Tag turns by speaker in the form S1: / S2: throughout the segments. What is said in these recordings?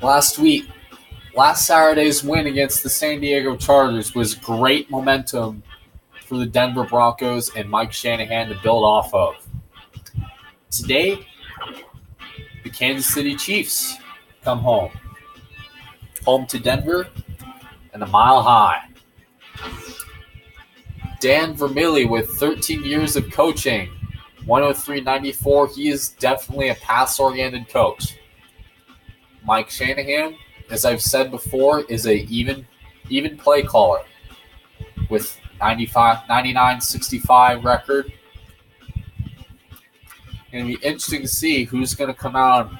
S1: Last week, last Saturday's win against the San Diego Chargers was great momentum for the Denver Broncos and Mike Shanahan to build off of. Today, the Kansas City Chiefs come home to Denver and a mile high. Dan Vermilli with 13 years of coaching, 103.94. He is definitely a pass-oriented coach. Mike Shanahan, as I've said before, is a even play caller with 99-65 record. It'll be interesting to see who's going to come out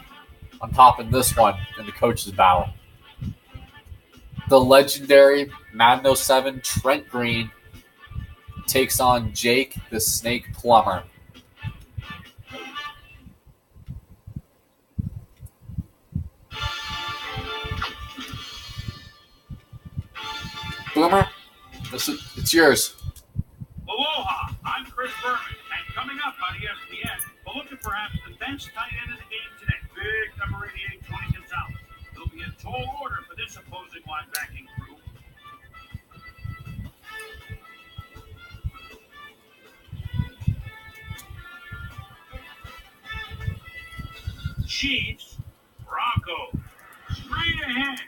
S1: on top in this one in the coaches' battle. The legendary Madden 07 Trent Green takes on Jake the Snake Plumber. Boomer, it's yours.
S2: Aloha, I'm Chris Berman, and coming up on ESPN, we'll look at perhaps the best tight end of the game today. Big number 88, Tony Gonzalez. There'll be a tall order for this opposing linebacking crew. Chiefs, Broncos, straight ahead.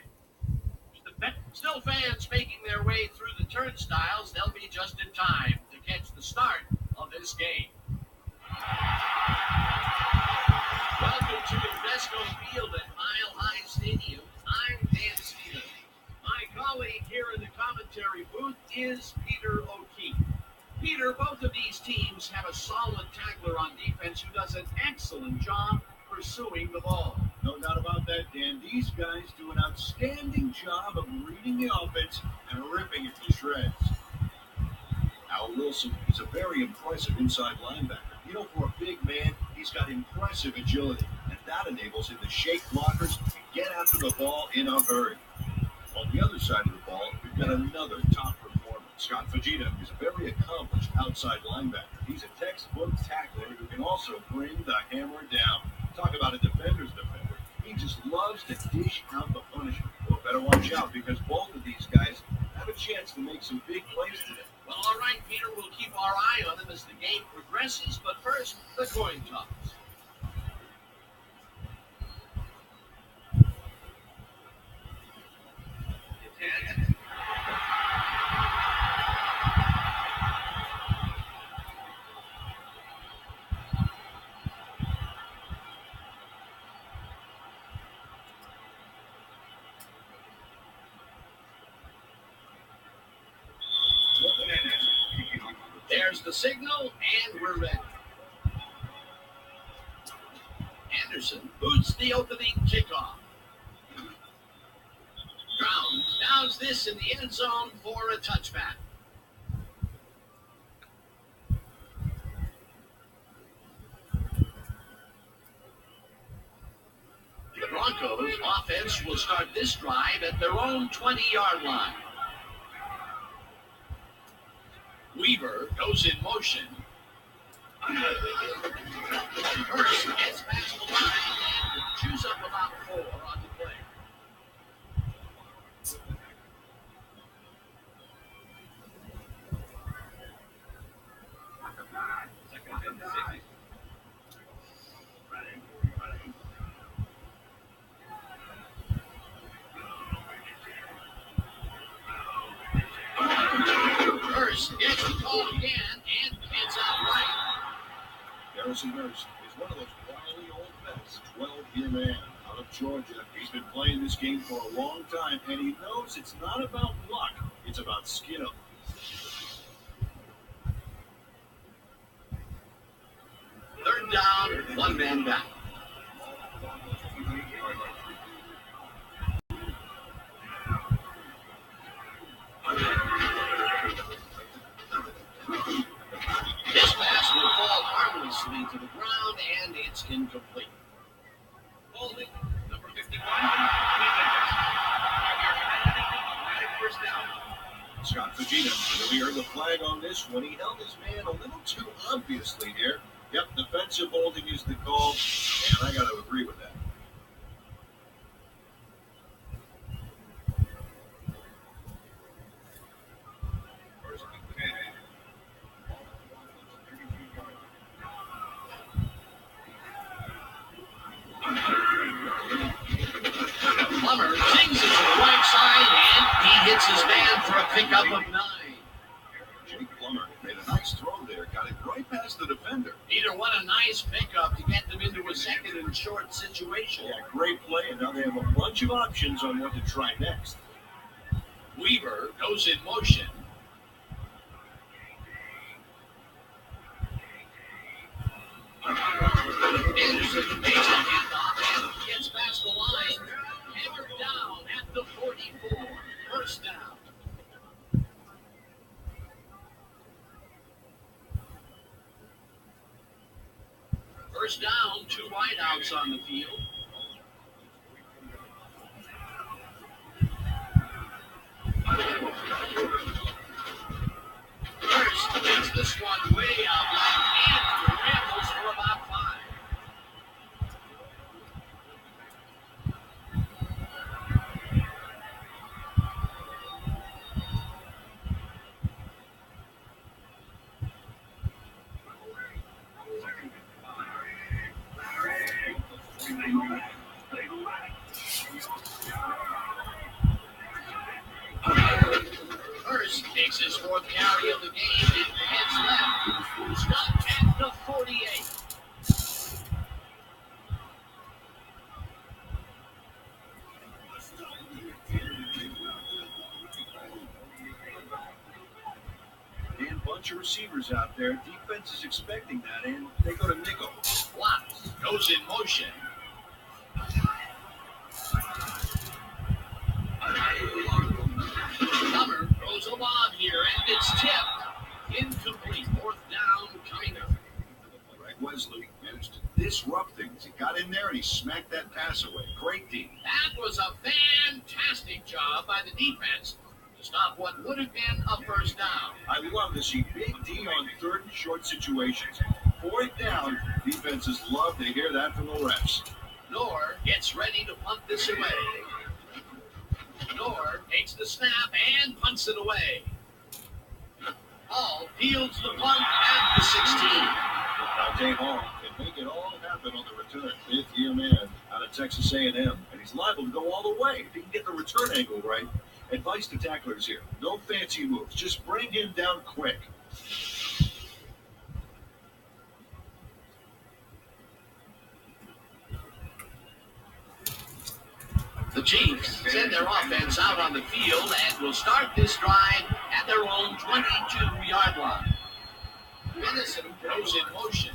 S3: Still fans making their way through the turnstiles. They'll be just in time to catch the start of this game. Welcome to Invesco Field at Mile High Stadium. I'm Dan Stevens. My colleague here in the commentary booth is Peter O'Keefe. Peter, both of these teams have a solid tackler on defense who does an excellent job pursuing the ball.
S4: No doubt about that, Dan. These guys do an outstanding job of reading the offense and ripping it to shreds. Al Wilson is a very impressive inside linebacker. You know, for a big man, he's got impressive agility, and that enables him to shake blockers and get after the ball in a hurry. On the other side of the ball, we've got another top performer. Scott Fajita is a very accomplished outside linebacker. He's a textbook tackler who can also bring the hammer down. Talk about a defender's defender. He just loves to dish out the punishment. Well, better watch out because both of these guys have a chance to make some big plays today.
S3: Well, all right, Peter, we'll keep our eye on them as the game progresses. But first, the coin toss. There's the signal, and we're ready. Anderson boots the opening kickoff. Brown downs this in the end zone for a touchback. The Broncos offense will start this drive at their own 20-yard line. Weaver goes in motion. Hurst gets past the line and chews up about 4 on the play. Hurst gets the call again and gets out right.
S4: Harrison Hurst is one of those wily old vets, 12-year man out of Georgia. He's been playing this game for a long time, and he knows it's not about luck, it's about skill.
S3: Third down, one man back. This pass will fall harmlessly to the ground, and it's incomplete. Holding, number 51. First down.
S4: Scott Fajita, we heard the flag on this one. He held his man a little too obviously here. Yep, defensive holding is the call, and I got to agree with that.
S3: his man for a pickup of 9.
S4: Jake Plummer made a nice throw there, got it right past the defender.
S3: Peter, what a nice pickup to get them into a second and short situation.
S4: Yeah, great play, and now they have a bunch of options on what to try next.
S3: Weaver goes in motion. Anderson makes a handoff and gets past the line. Hammered down at the 44. First down. First down, 2 wideouts on the field. First makes this one way out left and rambles for about 5. First takes his 4th carry of the game and heads left. Stopped at the 48.
S4: And bunch of receivers out there. Defense is expecting that, and they go to nickel.
S3: Watts goes in motion. Plummer throws a lob here, and it's tipped. Incomplete. 4th down coming up.
S4: Greg Wesley managed to disrupt things. He got in there, and he smacked that pass away. Great D.
S3: That was a fantastic job by the defense to stop what would have been a first down.
S4: I love to see big D on 3rd and short situations. 4th down, defenses love to hear that from the refs.
S3: Knorr gets ready to punt this away. Knorr takes the snap and punts it away. Hall fields the punt at the 16.
S4: Dante Hall can make it all happen on the return. 5th-year man out of Texas A&M, and he's liable to go all the way if he can get the return angle right. Advice to tacklers here: no fancy moves, just bring him down quick.
S3: The Chiefs send their offense out on the field and will start this drive at their own 22-yard line. Madison goes in motion.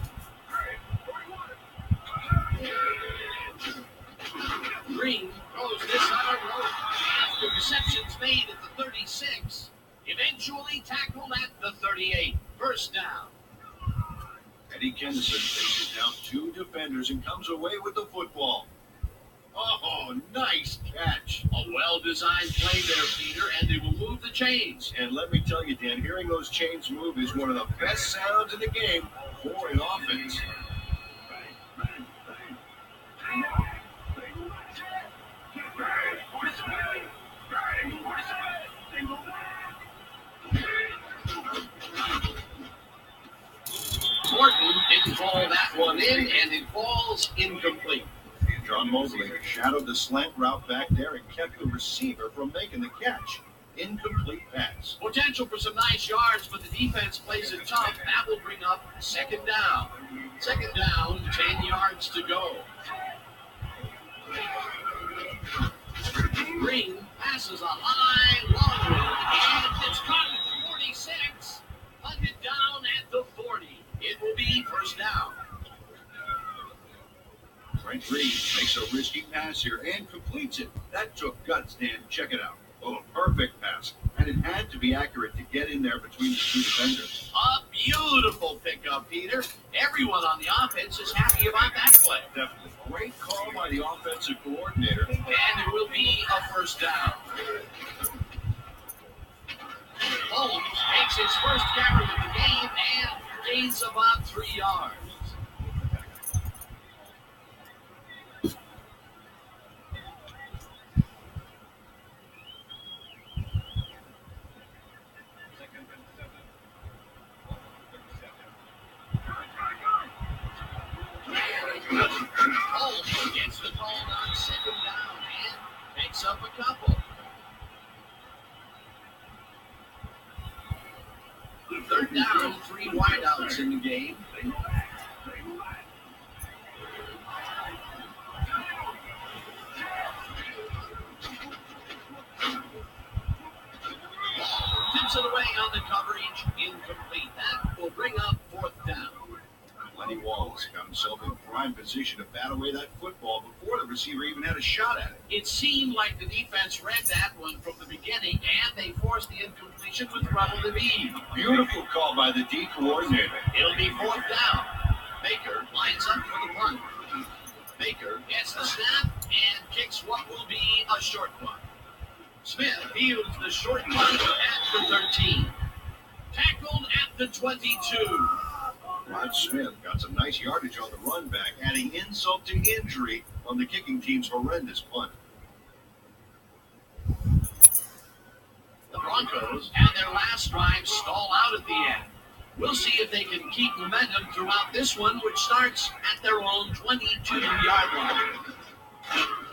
S3: Green throws this hard rope after receptions made at the 36. Eventually tackled at the 38. First down.
S4: Eddie Kendison faces down 2 defenders and comes away with the football. Oh, nice catch.
S3: A well-designed play there, Peter, and they will move the chains.
S4: And let me tell you, Dan, hearing those chains move is one of the best sounds in the game for an offense.
S3: Morton didn't fall that one in, and it falls incomplete.
S4: John Mosley shadowed the slant route back there and kept the receiver from making the catch. Incomplete pass.
S3: Potential for some nice yards, but the defense plays it tough. That will bring up 2nd down. 2nd down, 10 yards to go. Green passes a high, long one, and it's caught at the 46. Hunted down at the 40. It will be first down.
S4: Trent Green makes a risky pass here and completes it. That took guts, Dan. Check it out. Oh, perfect pass. And it had to be accurate to get in there between the 2 defenders.
S3: A beautiful pickup, Peter. Everyone on the offense is happy about that play.
S4: Definitely. Great call by the offensive coordinator.
S3: And it will be a first down. Holmes makes his first carry of the game and gains about 3 yards. Holmes gets the call on 2nd down and picks up a couple. game. Tips it away on the coverage, incomplete. That will bring up fourth down.
S4: Lenny Wallace got himself in prime position to bat away that football before the receiver even had a shot at it.
S3: It seemed like the defense read that one from the beginning, and they forced the incompletion with relative ease.
S4: Beautiful call by the D coordinator.
S3: It'll be fourth down. Baker lines up for the punt. Baker gets the snap and kicks what will be a short punt. Smith fields the short punt at the 13. Tackled at the 22.
S4: Rod Smith got some nice yardage on the run back, adding insult to injury on the kicking team's horrendous punt.
S3: The Broncos and their last drive stall out at the end. We'll see if they can keep momentum throughout this one, which starts at their own 22-yard line.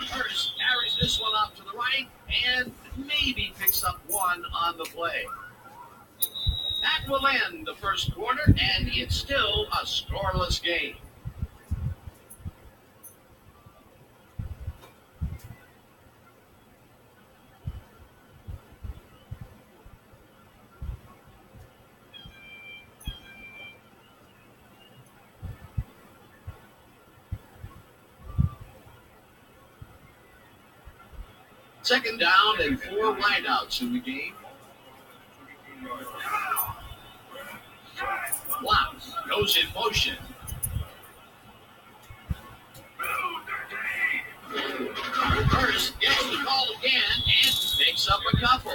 S3: Hurst carries this one up to the right and maybe picks up one on the play. That will end the first quarter, and it's still a scoreless game. Second down and 4 wideouts in the game. Watts goes in motion. Hurst gets the call again and picks up a couple.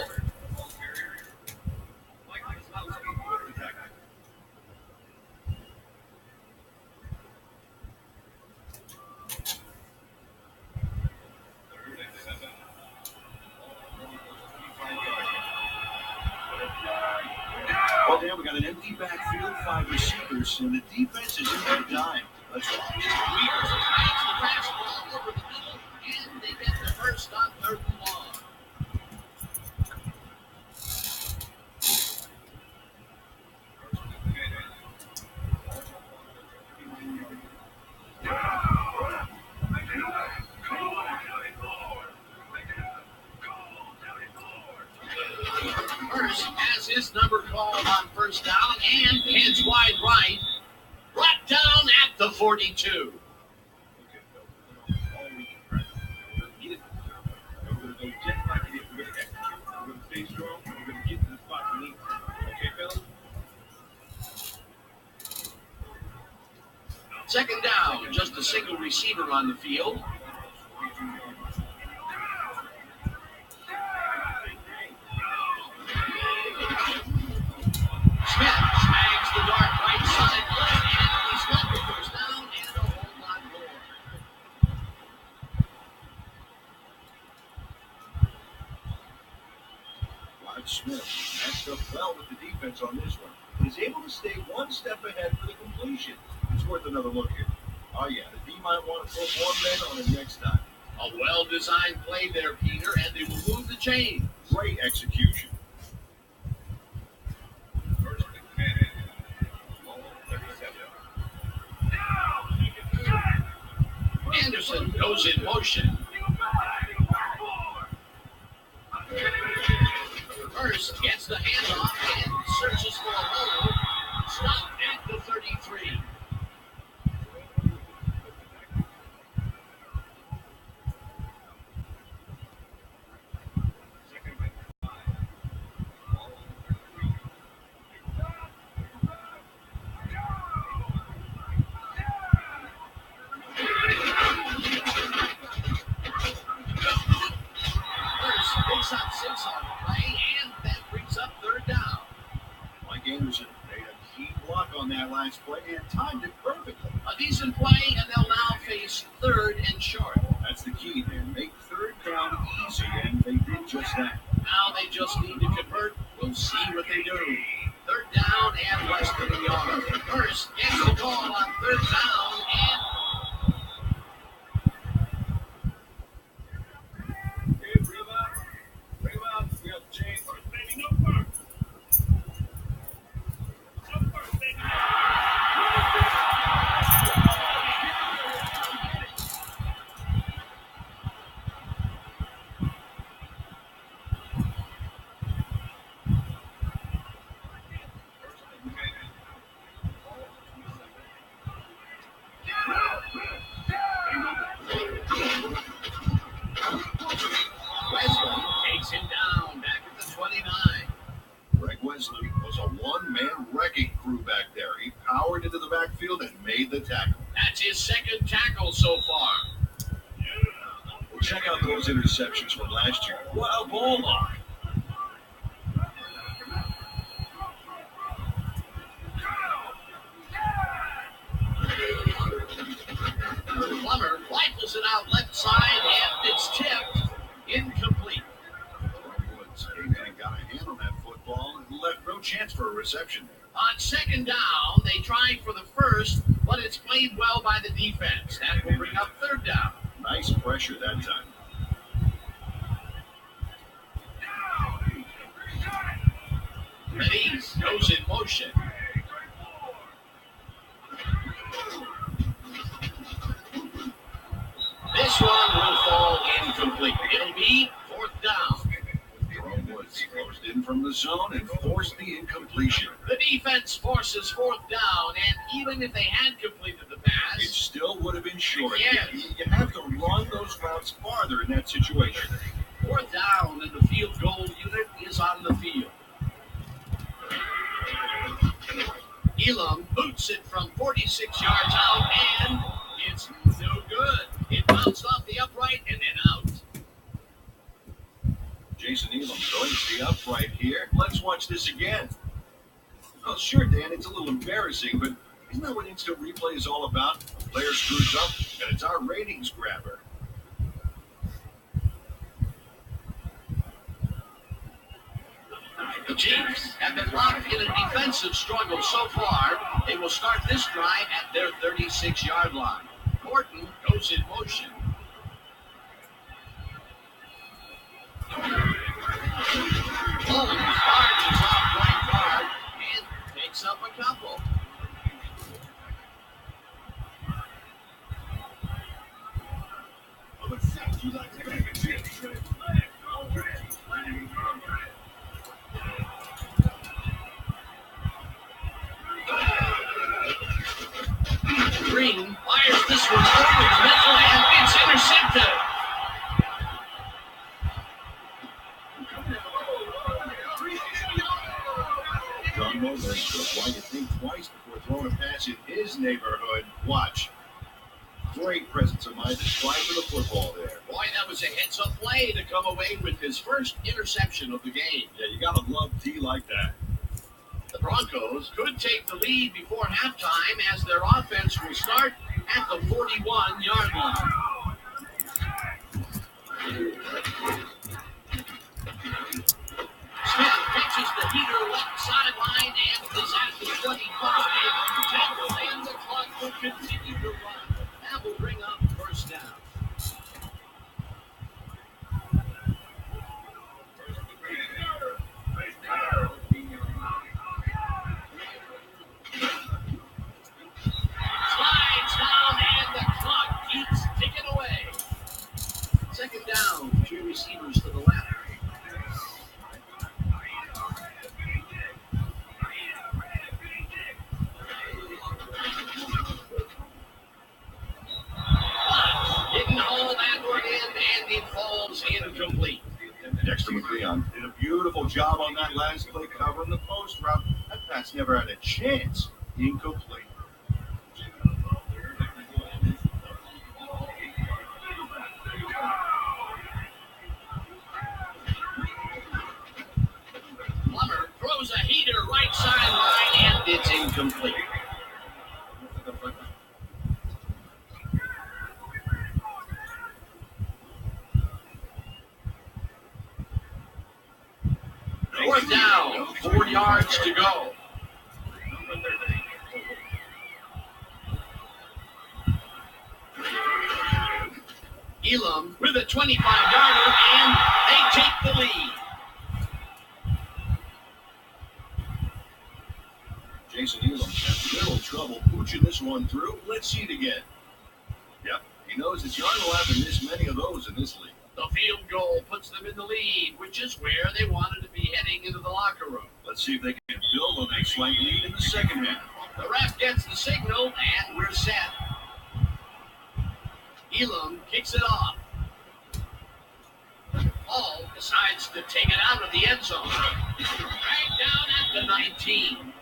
S4: Well, Dan, we got an empty backfield, 5 receivers, and the defense is in their dime. Let's watch.
S3: Weavers slides the fastball over the middle, and they get the first on 3rd and long. Hurst has his number called on first down and heads wide right. Brought down at the 42. Second down, just a single receiver on the field. Smith snags the dart right side, and he's got the first down and a whole lot more.
S4: Rod Smith matched up well with the defense on this one. He's able to stay one step ahead for the completion. It's worth another look here. Oh, yeah, the D might want to put more men on him next time.
S3: A well-designed play there, Peter, and they will move the chain.
S4: Great execution.
S3: Anderson goes in motion. Hurst gets the handoff and searches for a hole. Stopped at the 33. Hurst picks up 6 on the play, and that brings up 3rd down.
S4: Mike Anderson made a key block on that last play and timed it perfectly.
S3: A decent play, and they'll now face 3rd and short.
S4: That's the key, man. Make 3rd down easy, and they did just that.
S3: Now they just need to convert. We'll see what they do. 3rd down and less than a yard. Hurst gets the call on 3rd down, and
S4: Check out those interceptions from last year. Wild ball lock.
S3: Plummer rifles it out left side, and it's tipped. Incomplete.
S4: Woods came in and got a hand on that football and left no chance for a reception there.
S3: On second down, they tried for the first, but it's played well by the defense. That will bring up third down.
S4: Nice pressure that time.
S3: Mediz goes in motion. This one will fall incomplete. It'll be fourth down.
S4: Woods closed in from the zone and forced the incompletion.
S3: The defense forces fourth down, and even if they had completed the
S4: It
S3: pass,
S4: still would have been short.
S3: Yes.
S4: You have to run those routes farther in that situation.
S3: fourth down, and the field goal unit is on the field. Elam boots it from 46 yards out, and it's no good. It bounced off the upright and then out.
S4: Jason Elam going to the upright here. Let's watch this again. Oh, sure, Dan, it's a little embarrassing, but isn't that what instant replay is all about? A player screws up, and it's our ratings grabber.
S3: The Chiefs have been locked in a defensive struggle so far. They will start this drive at their 36-yard line. Morton goes in motion. Holmes charges off right guard and picks up a couple. Green fires this one over the middle, and it's intercepted.
S4: John Morgan was going to think twice before throwing a pass in his neighborhood. Watch. Great presence of mind to try for the football there.
S3: Boy, that was a heads-up play to come away with his first interception of the game.
S4: Yeah, you gotta love D like that.
S3: The Broncos could take the lead before halftime as their offense will start at the 41-yard line. Smith pitches the heater left sideline and is at the 25. Tackle and the clock will continue to run. That will bring up first down. Slides down and the clock keeps ticking away. Second down, two receivers to the left. Didn't haul that one in, and it falls incomplete.
S4: Dexter McLeon did a beautiful job on that last play covering the post route. That pass never had a chance. Incomplete.
S3: Plummer throws a heater right sideline, and it's incomplete. Fourth down, 4 yards to go. Elam with a 25-yarder, and they take the lead.
S4: Jason Elam had little trouble pooching this one through. Let's see it again. Yep, he knows that you aren't allowed to miss many of those in this league.
S3: The field goal puts them in the lead, which is where they wanted to be heading into the locker room.
S4: Let's see if they can build on that slight lead in the second half.
S3: The ref gets the signal, and we're set. Elam kicks it off. Hall decides to take it out of the end zone. Right down at the 19.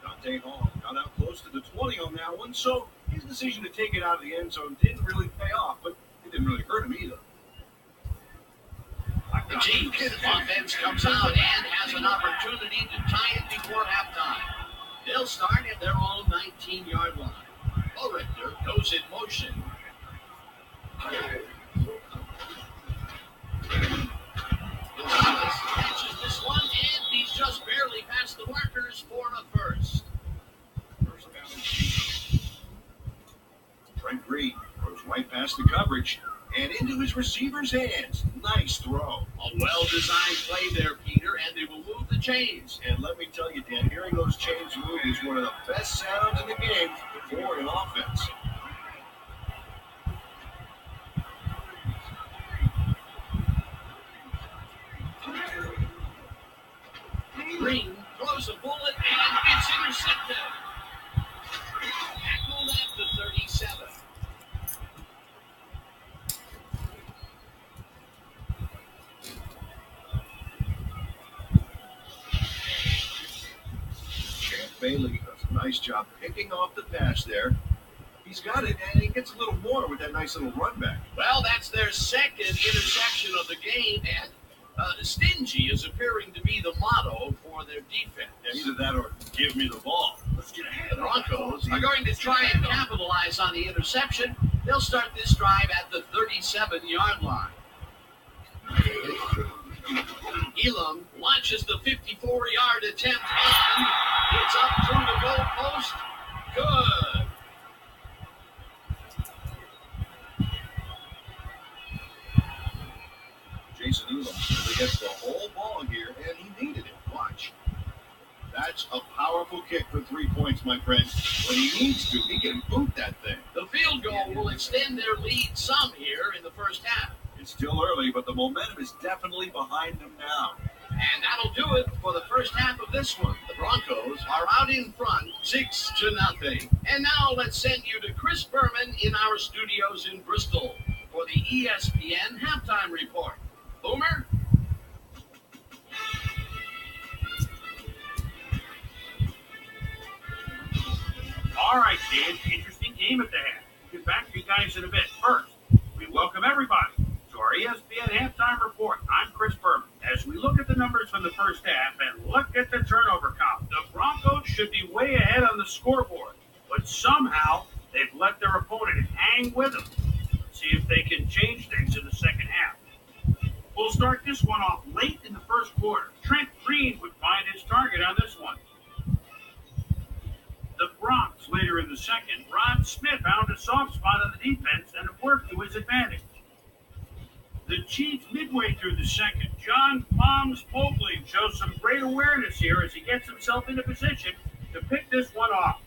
S4: Dante Hall got out close to the 20 on that one, so his decision to take it out of the end zone didn't really pay off, but it didn't really hurt him either.
S3: The Chiefs offense comes out and has an opportunity to tie it before halftime. They'll start at their own 19-yard line. Richter goes in motion. Gonzalez catches this one, and he's just barely past the markers for a first.
S4: First down. Trent Green throws right past the coverage and into his receiver's hands. Nice throw.
S3: A well-designed play there, Peter, and they will move the chains.
S4: And let me tell you, Dan, hearing those chains move is one of the best sounds in the game for an offense.
S3: Green throws a bullet, and it's intercepted. Tackled at the 37.
S4: Bailey does a nice job picking off the pass there. He's got it, and he gets a little more with that nice little run back.
S3: Well, that's their second interception of the game, and stingy is appearing to be the motto for their defense.
S4: Yeah, either that or give me the ball. Let's get ahead.
S3: The Broncos are going to try and capitalize on the interception. They'll start this drive at the 37-yard line. Elam launches the 54-yard attempt, and it's up through the goalpost. Good.
S4: Jason Elam really gets the whole ball here, and he needed it. Watch. That's a powerful kick for 3 points, my friend. When he needs to, he can boot that thing.
S3: The field goal will extend their lead some here in the first half.
S4: It's still early, but the momentum is definitely behind them now.
S3: And that'll do it for the first half of this one. The Broncos are out in front, 6-0. And now let's send you to Chris Berman in our studios in Bristol for the ESPN halftime report. Boomer?
S2: All right, Dan. Interesting game at the half. Get back to you guys in a bit. First, we welcome everybody to our ESPN halftime report. I'm Chris Berman. As we look at the numbers from the first half and look at the turnover count, the Broncos should be way ahead on the scoreboard, but somehow they've let their opponent hang with them. See if they can change things in the second half. We'll start this one off late in the first quarter. Trent Green would find his target on this one. The Broncos later in the second, Ron Smith found a soft spot on the defense and it worked to his advantage. The Chiefs midway through the second, John Palms Mobley shows some great awareness here as he gets himself into position to pick this one off.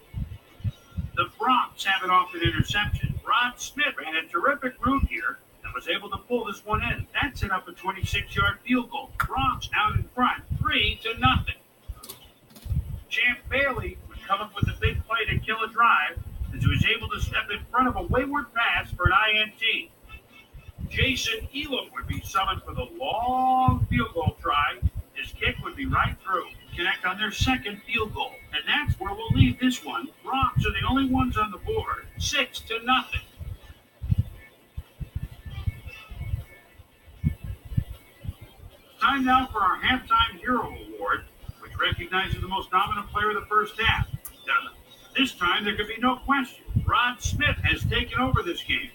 S2: The Broncos have it off an interception. Ron Smith ran a terrific route here and was able to pull this one in. That set up a 26-yard field goal. Broncos out in front, 3-0. Champ Bailey would come up with a big play to kill a drive as he was able to step in front of a wayward pass for an INT. Jason Elam would be summoned for the long field goal try. His kick would be right through, connect on their second field goal. And that's where we'll leave this one. Broncos are the only ones on the board, 6-0. Time now for our Halftime Hero Award, which recognizes the most dominant player of the first half. Now, this time, there could be no question. Ron Smith has taken over this game.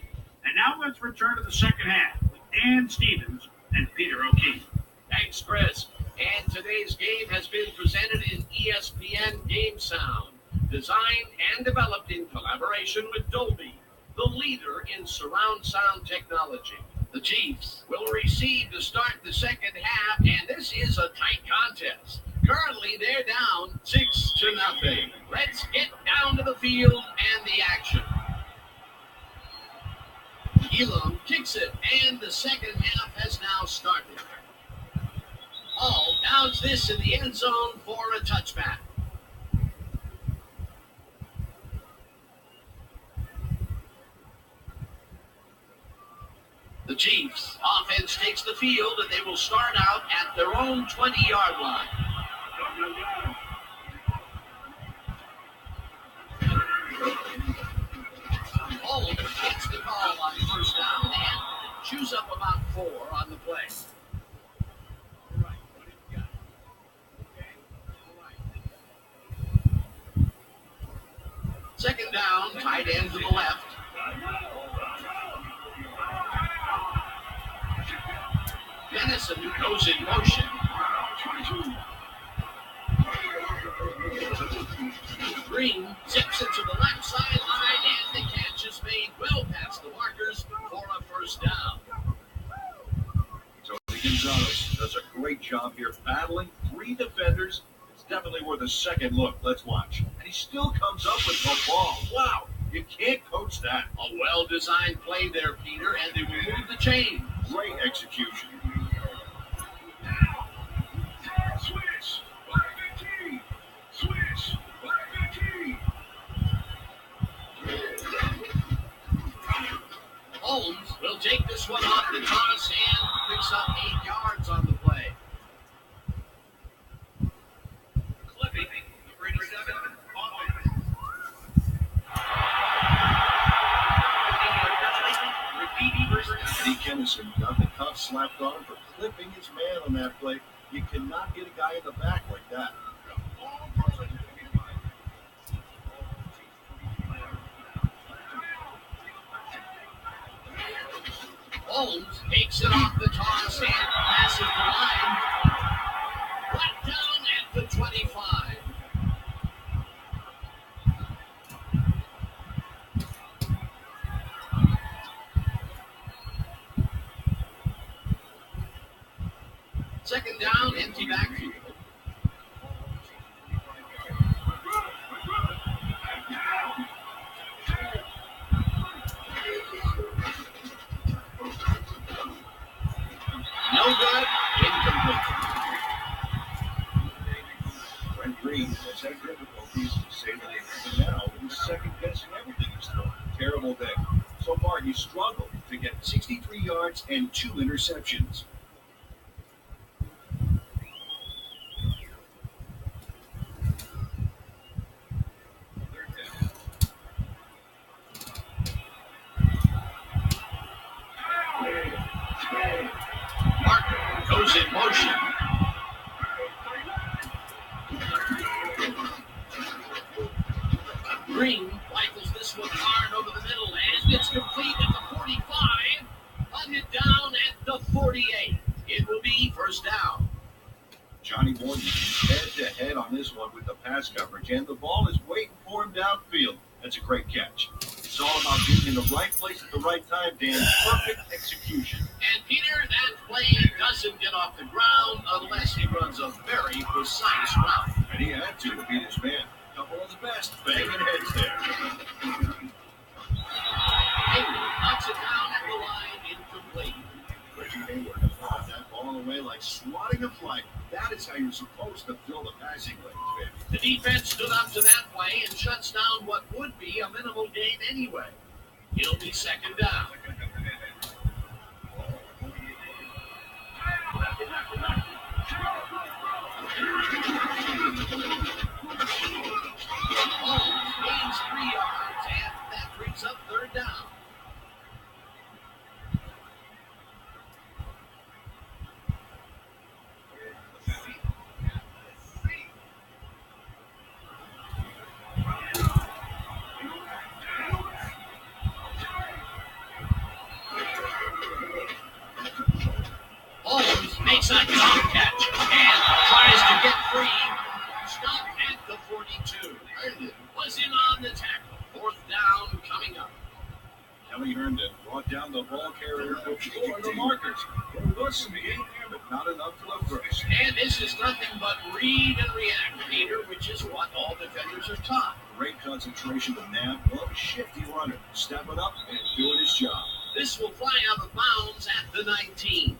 S2: And now let's return to the second half with Dan Stevens and Peter O'Keefe.
S3: Thanks, Chris. And today's game has been presented in ESPN Game Sound, designed and developed in collaboration with Dolby, the leader in surround sound technology. The Chiefs will receive to start the second half, and this is a tight contest. Currently, they're down 6-0. Let's get down to the field and the action. Elam kicks it, and the second half has now started. Hall downs this in the end zone for a touchback. The Chiefs offense takes the field, and they will start out at their own 20-yard line. Hall gets the call on first down and chews up about 4 on the play. Second down, tight end to the left. Dennison goes in motion. Green zips it to the left sideline, and the catch is made well past the markers for a first down.
S4: Tony Gonzalez does a great job here battling 3 defenders. It's definitely worth a second look. Let's watch. And he still comes up with the ball. Wow, you can't coach that.
S3: A well-designed play there, Peter, and they will move the chain.
S4: Great execution.
S2: Switch. Back the key. Switch. Back the key.
S3: Holmes will take this one off the toss and picks up 8 yards on the play.
S2: Clipping. Number 87.
S4: Eddie Kennison got the cuff slapped on him for clipping his man on that play. You cannot get a guy in the back like that.
S3: Holmes takes it off the toss and passes the line. Right down at the 25. Second down, empty backfield. No good, incomplete.
S4: Trent Green has had difficulties to say the least, and now he's second guessing everything he's thrown. Terrible day. So far, he's struggled to get 63 yards and 2 interceptions.
S3: Martin goes in motion. Green rifles this one hard over the middle, and it's complete at the 45. Hunted down at the 48. It will be first down.
S4: Johnny Morton head-to-head on this one with the pass coverage, and the ball is waiting for him downfield. That's a great catch. It's all about being in the right place at the right time, Dan. Perfect execution.
S3: And Peter, that play doesn't get off the ground unless he runs a very precise route.
S4: And he had to beat his man. Couple of the best banging heads there.
S3: Hayward knocks it down at the line, incomplete.
S4: Reggie Hayward brought that ball away like swatting a flight. That is how you're supposed to fill the passing lanes, baby.
S3: The defense stood up to that play and shuts down what would be a minimal gain anyway. It'll be second down. Holmes gains 3 yards, and that brings up third down. Holmes makes a top catch and tries to get free. Stopped at the 42. Herndon was in on the tackle. Fourth down coming up.
S4: Kelly Herndon brought down the ball carrier before the markers. There was some game there, but not enough to look first.
S3: And this is nothing but read and react, Peter, which is what all defenders are taught.
S4: Great concentration to nab one shifty runner, stepping up and doing his job.
S3: This will fly out of bounds at the 19.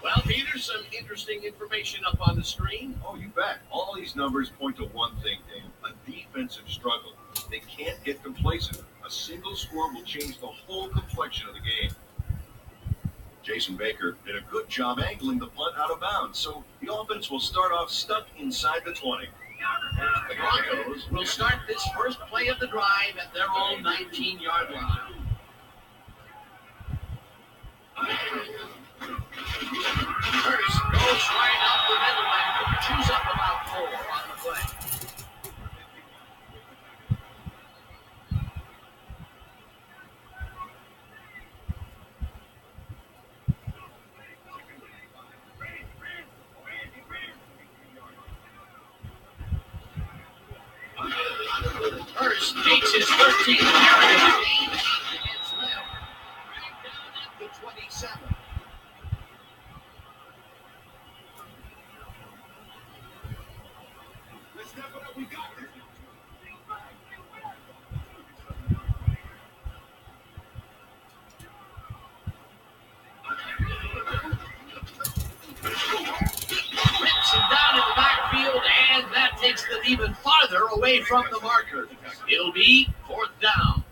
S3: Well, Peter, some interesting information up on the screen.
S4: Oh, you bet. All these numbers point to one thing, Dan. A defensive struggle. They can't get complacent. A single score will change the whole complexion of the game. Jason Baker did a good job angling the punt out of bounds, so the offense will start off stuck inside the 20.
S3: The Broncos will start this first play of the drive at their own 19-yard line. Curtis goes right up the middle and chews up about 4 on the play. Hurst takes his 13th carry of the game against them. Right down at the 27.
S4: Let's step it up. We got this.
S3: Rips him down in the backfield, and that takes them even farther away from the marker. It'll be 4th down.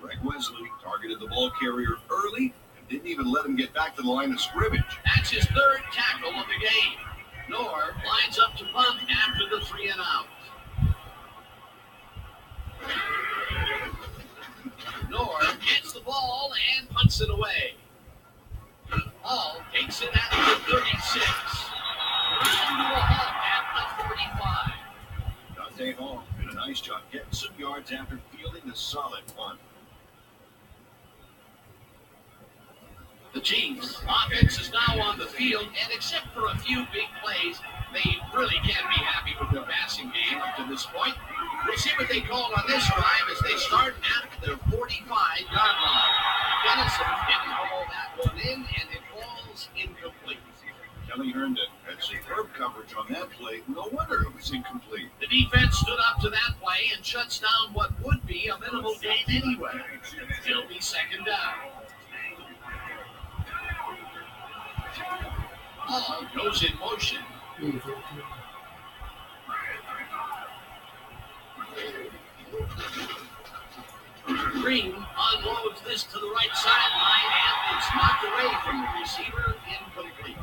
S4: Greg Wesley targeted the ball carrier early and didn't even let him get back to the line of scrimmage.
S3: That's his 3rd tackle of the game. Nor lines up to punt after the 3 and out. Nor gets the ball and punts it away. Hall takes it at the 36. Down to a halt at the 45.
S4: Dante Hall did a nice job getting some yards after fielding a solid punt.
S3: The Chiefs' offense is now on the field, and except for a few big plays, they really can't be happy with their passing game up to this point. We'll see what they call on this drive as they start at their 45-yard line. Dennison didn't haul that one in, and it falls incomplete.
S4: Kelly Herndon had superb coverage on that play. No wonder it was incomplete.
S3: The defense stood up to that play and shuts down what would be a minimal gain anyway. It'll be 2nd down. Hall goes in motion. Green unloads this to the right sideline, and it's knocked away from the receiver, incomplete.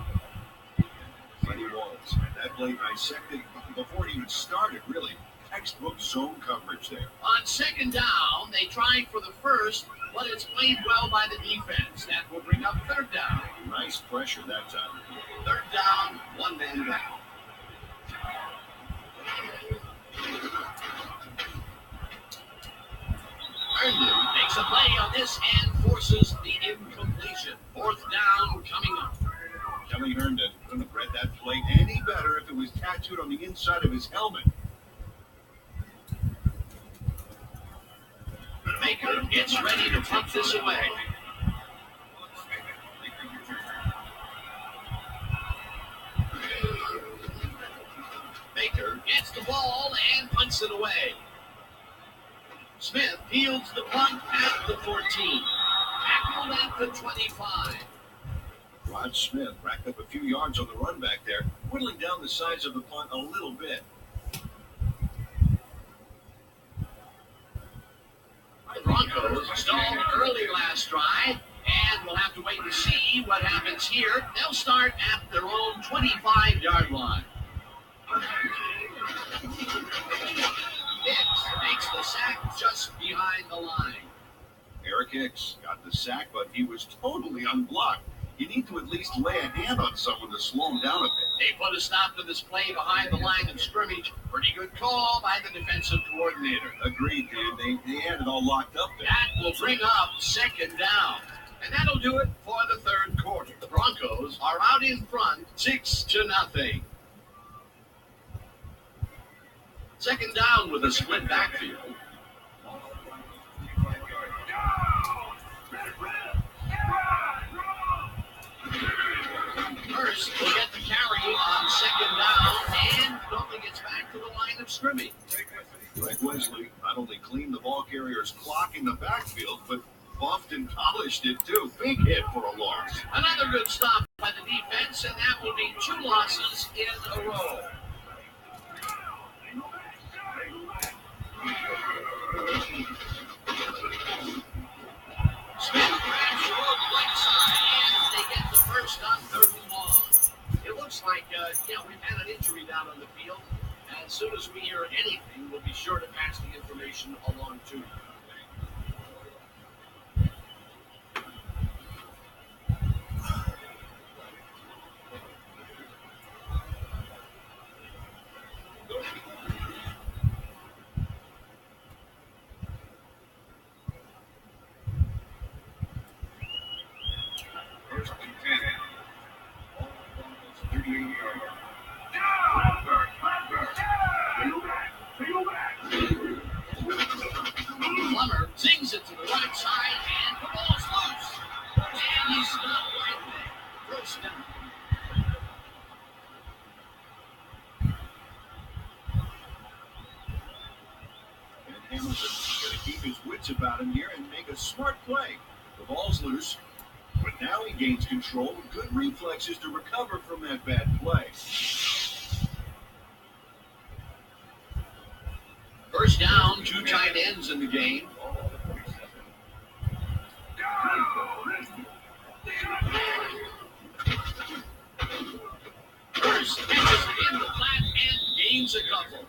S4: Freddie Wallace had that play dissected before it even started, really. Textbook zone coverage there.
S3: On 2nd down, they tried for the first, but it's played well by the defense. That will bring up 3rd down.
S4: Nice pressure that time.
S3: 3rd down, 1 man down. Herndon makes a play on this and forces the incompletion. 4th down coming up.
S4: Kelly Herndon couldn't have read that play any better if it was tattooed on the inside of his helmet.
S3: Baker gets ready to punt this away. Baker gets the ball and punts it away. Smith fields the punt at the 14. Tackled at the 25.
S4: Rod Smith racked up a few yards on the run back there, whittling down the size of the punt a little bit.
S3: The Broncos stalled early last drive, and we'll have to wait and see what happens here. They'll start at their own 25-yard line. Hicks makes the sack just behind the line.
S4: Eric Hicks got the sack, but he was totally unblocked. You need to at least lay a hand on someone to slow him down a bit.
S3: They put a stop to this play behind the line of scrimmage. Pretty good call by the defensive coordinator.
S4: Agreed, dude. They had it all locked up there.
S3: That will bring up 2nd down. And that'll do it for the 3rd quarter. The Broncos are out in front, 6-0. 2nd down with a split backfield. Hurst will get the carry on 2nd down, and Nolan gets back to the line of scrimmage.
S4: Greg Wesley not only cleaned the ball carrier's clock in the backfield, but buffed and polished it too. Big hit for a loss.
S3: Another good stop by the defense, and that will be 2 losses in a row. Smith grabs the road right side, and they get the first on 3rd and long. It looks like, we've had an injury down on the field. As soon as we hear anything, we'll be sure to pass the information along to you. first down.
S4: And Hamilton's going to keep his wits about him here and make a smart play. The ball's loose, but now he gains control with good reflexes to recover from that bad play.
S3: First down, 2 tight ends in the game. Hurst catches it in the flat and gains a couple.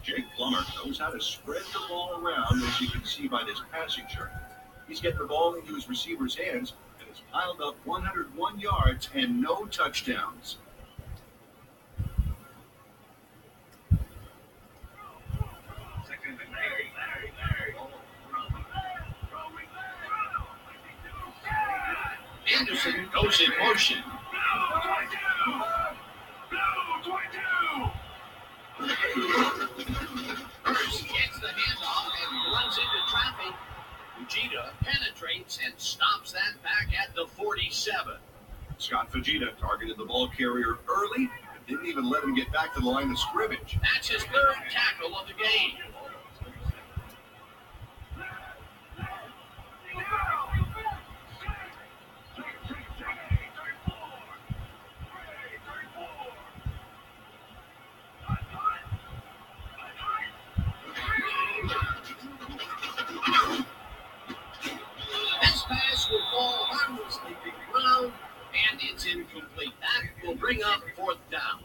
S4: Jake Plummer knows how to spread the ball around, as you can see by this passing chart. He's getting the ball into his receiver's hands and has piled up 101 yards and no touchdowns.
S3: Anderson goes in motion. Hurst gets the handoff and runs into traffic. Fujita penetrates and stops that back at the 47.
S4: Scott Fujita targeted the ball carrier early and didn't even let him get back to the line of scrimmage.
S3: That's his third tackle of the game. This pass will fall harmlessly to the ground, and it's incomplete. That will bring up fourth down.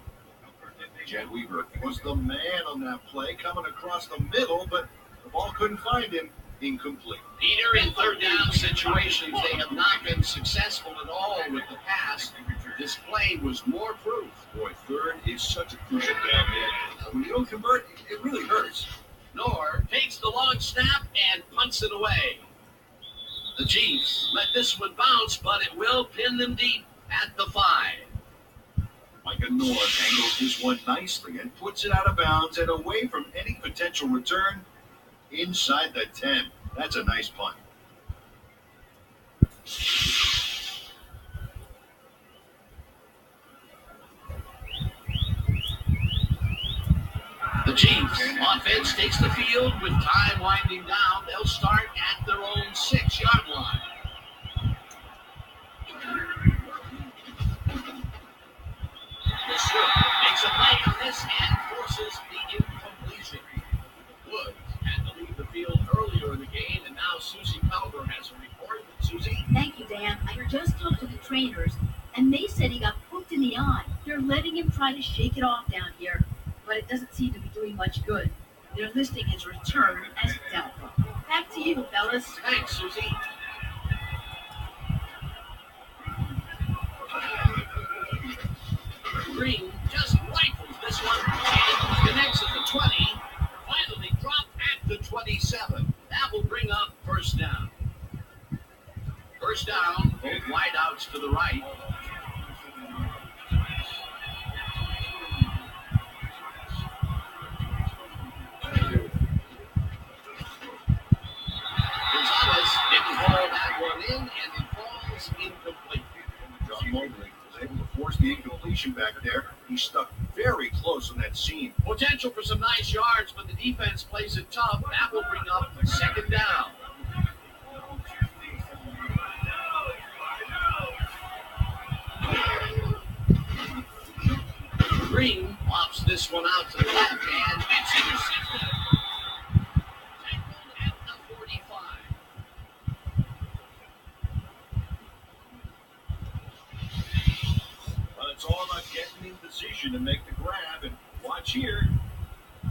S4: Jed Weaver was the man on that play, coming across the middle, but the ball couldn't find him. Incomplete.
S3: Peter, in third down situations, they have not been successful at all with the pass. This play was more proof.
S4: Boy, third is such a crucial down there. When you don't convert, it really hurts.
S3: Nor takes the long snap and punts it away. The Chiefs let this one bounce, but it will pin them deep at the 5.
S4: Micah North angles this one nicely and puts it out of bounds and away from any potential return inside the 10. That's a nice punt.
S3: The Chiefs offense takes the field with time winding down. They'll start at their own 6-yard line. The Swift makes a play on this and forces the incompletion. Woods had to leave the field earlier in the game, and now Susie Pelver has a report. Susie?
S5: Thank you, Dan. I just talked to the trainers, and they said he got hooked in the eye. They're letting him try to shake it off down here, but it doesn't seem to be doing much good. They're listing his return as doubtful. Back to you, fellas.
S3: Thanks, Susie. Green just rifles this one and connects at the 20. Finally dropped at the 27. That will bring up first down. First down, both wideouts to the right. Gonzalez didn't haul that one in, and it falls incomplete.
S4: John Mobley was able to force the incompletion back there. He stuck very close on that seam.
S3: Potential for some nice yards, but the defense plays it tough. That will bring up second down. Green pops this one out to the left, and it's intercepted. Tackled at the 45.
S4: Well, it's all about getting in position to make the grab, and watch here.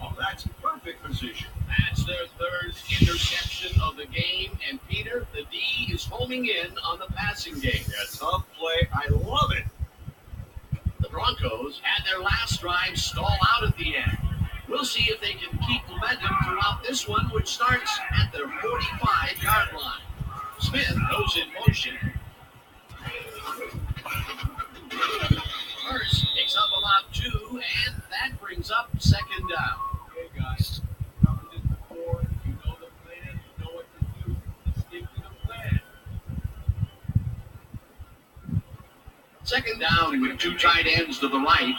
S4: Oh, that's perfect position.
S3: That's their third interception of the game, and Peter, the D is homing in on the passing game.
S4: Yeah, tough play. I love it.
S3: The Broncos had their last drive stall out at the end. We'll see if they can keep momentum throughout this one, which starts at their 45-yard line. Smith goes in motion. Hurst picks up about 2, and that brings up second down.
S2: Okay, guys. Covered this before. You know the plan. You know what to do.
S3: Second down with two tight ends to the right.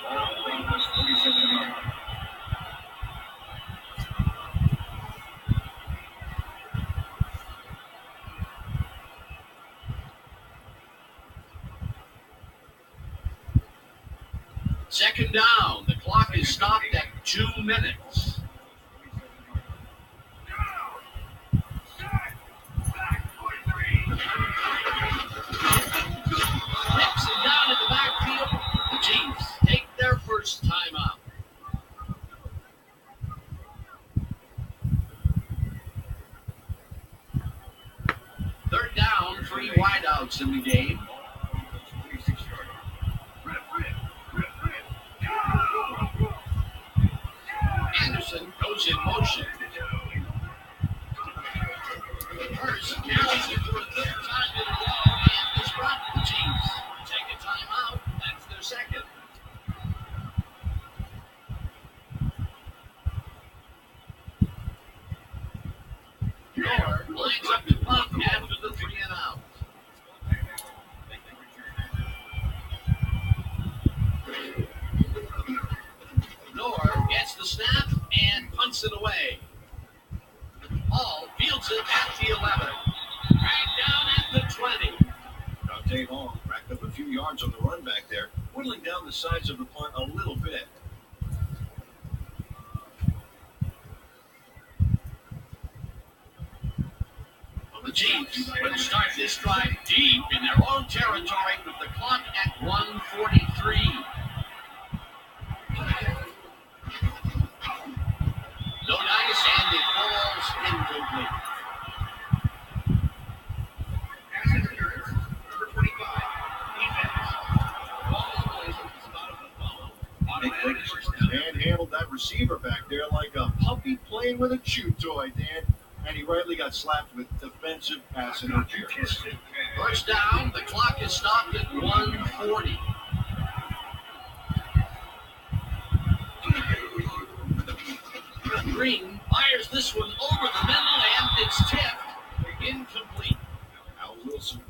S3: Second down. The clock is stopped at 2 minutes. Flips it down in the backfield. The Chiefs take their first timeout. Third down, 3 wideouts in the game. Anderson goes in motion. Hurst carries it for a third time in a row and is brought to the Chiefs. Take a timeout. That's their second. Gore lines up the punt after the 3 and out. Gore gets the snap and punts it away. Hall fields it at the 11. Right down at the 20.
S4: Dante Hall racked up a few yards on the run back there, whittling down the sides of the punt a little bit.
S3: The Chiefs will start this drive deep in their own territory with the clock at 1:43. No dice, and it falls incomplete. Number 25, defense.
S4: Dan handled that receiver back there like a puppy playing with a chew toy, Dan. And he rightly got slapped with defensive pass interference.
S3: First down, the clock is stopped at 1:40. Green fires this one over the middle, and it's tipped. Incomplete.
S4: Al Wilson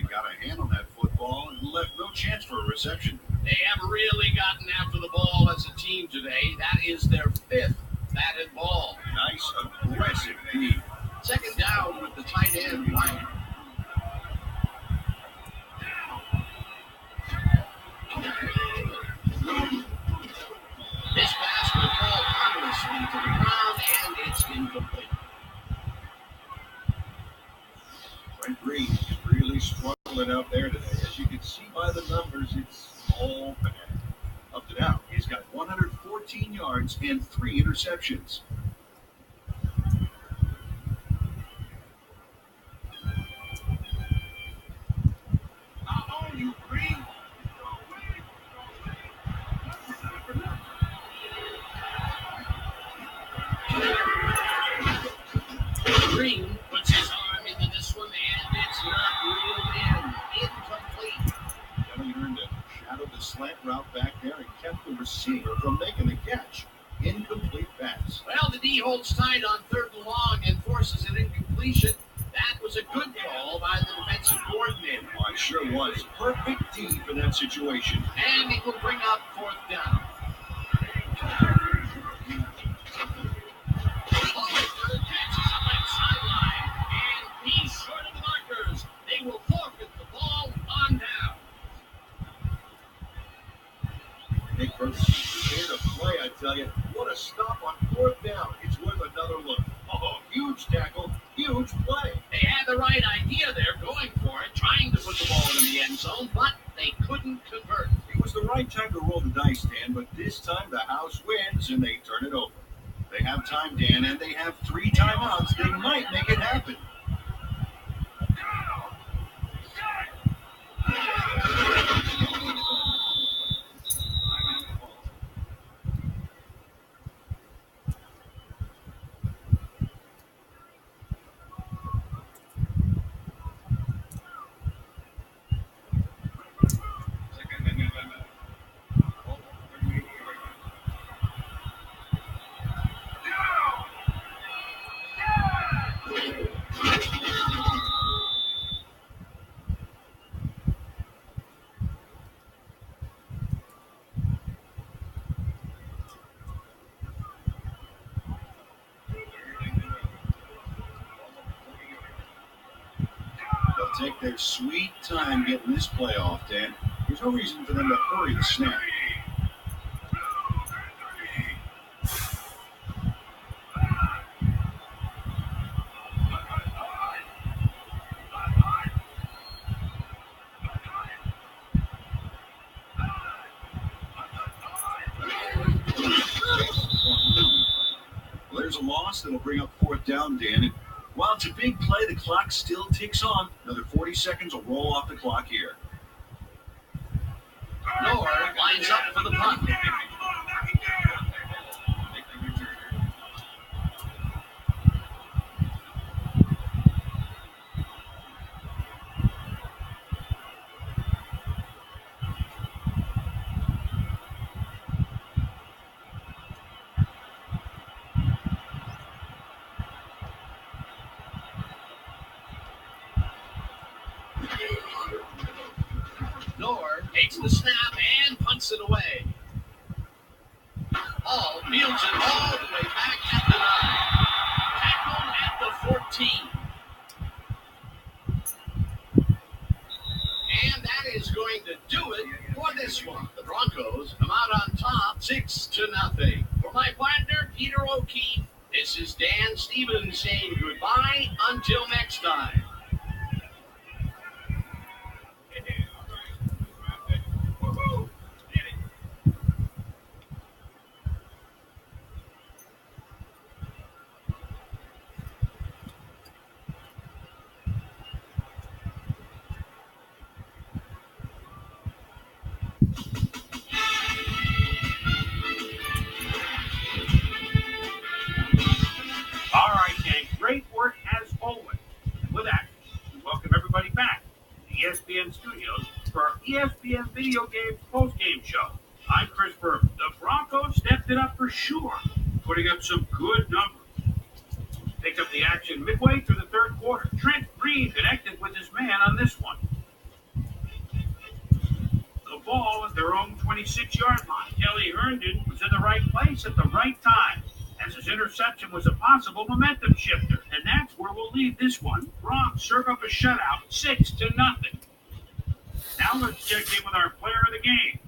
S4: got a hand on that football and left no chance for a reception.
S3: They have really gotten after the ball as a team today. That is their 5th batted ball.
S4: Nice, aggressive D.
S3: Second down with the tight end, White. This pass will fall harmlessly to the ground, and it's incomplete.
S4: Trent Green is really struggling out there today. As you can see by the numbers, it's all bad. Up to now, he's got 114 yards and 3 interceptions.
S3: Green puts his arm into this one, and it's not reeled in. Incomplete.
S4: Kevin Herndon shadowed the slant route back there and kept the receiver from making the catch. Incomplete pass.
S3: Well, the D holds tight on 3rd and long and forces an incompletion. That was a good call by the defensive coordinator.
S4: Oh, it sure was. Perfect D for that situation.
S3: And it will bring up 4th down. Catches a left sideline, and he's short of the markers. They will forfeit the ball on down.
S4: Nick Burks here to play, I tell you. What a stop on 4th down. It's worth another look. Oh, huge tackle, huge play.
S3: They had the right idea there, going for it, trying to put the ball in the end zone, but they couldn't convert.
S4: It was the right time to roll the dice, Dan, but this time the house wins and they turn it over. They have time, Dan, and they have 3 timeouts. They might make it happen. take their sweet time getting this play off, Dan. There's no reason for them to hurry the snap. Well, there's a loss that'll bring up fourth down, Dan. And while it's a big play, the clock still ticks on. Another 40 seconds will roll off the clock here.
S3: Nor lines up for the punt. Nor takes the snap and punts it away. Hall fields it all the way back at the 9. Tackled at the 14. And that is going to do it for this one. The Broncos come out on top 6-0. For my partner, Peter O'Keefe, this is Dan Stevens saying goodbye until next time.
S2: All right, gang. Great work as always. And with that, we welcome everybody back to the ESPN studios for our ESPN Video Games post-game show. I'm Chris Berman. The Broncos stepped it up for sure, putting up some good numbers. Picked up the action midway through the third quarter. Trent Green connected with his man on this one. The ball at their own 26-yard line. Kelly Herndon was in the right place at the right time, as his interception was a possible momentum shifter. And that's where we'll leave this one. Broncos serve up a shutout, 6-0. Now let's check in with our player of the game,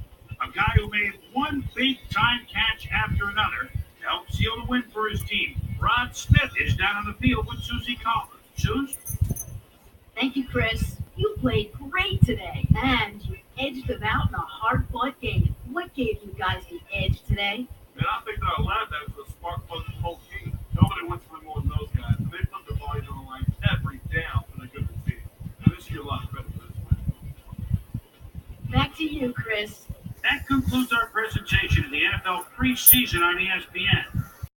S2: a guy who made one big-time catch after another to help seal the win for his team. Rod Smith is down on the field with Susie Collins. Suze?
S5: Thank you, Chris. You played great today, and you edged them out in a hard-fought game. What gave you guys the edge today?
S6: And I think that a lot of that is the spark plug of the whole team. Nobody wants to win more than those guys. And they put their bodies on the line every down for the good of the team. And this year, a lot of credit for this win.
S5: Back to you, Chris.
S2: That concludes our presentation of the NFL preseason on ESPN.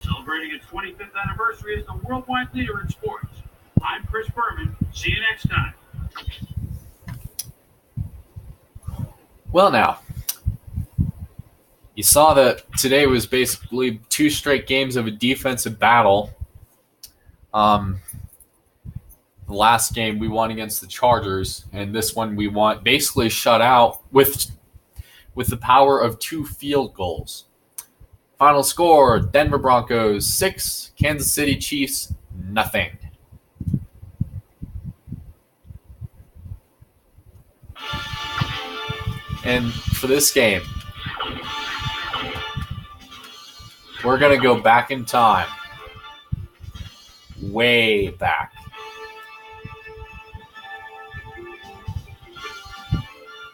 S2: Celebrating its 25th anniversary as the worldwide leader in sports. I'm Chris Berman. See you next time.
S1: Well, now, you saw that today was basically 2 straight games of a defensive battle. The last game we won against the Chargers, and this one we won basically shut out with the power of 2 field goals. Final score, Denver Broncos 6, Kansas City Chiefs nothing. And for this game, we're going to go back in time. Way back.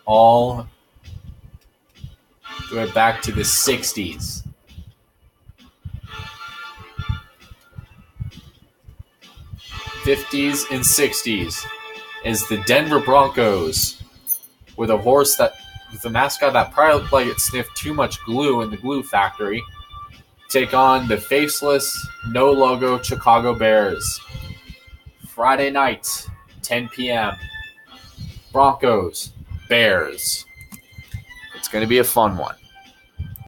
S1: All the way back to the 60s. '50s and '60s is the Denver Broncos with a mascot that probably looked like it sniffed too much glue in the glue factory, take on the faceless, no logo Chicago Bears. Friday night, 10 p.m. Broncos, Bears. It's going to be a fun one.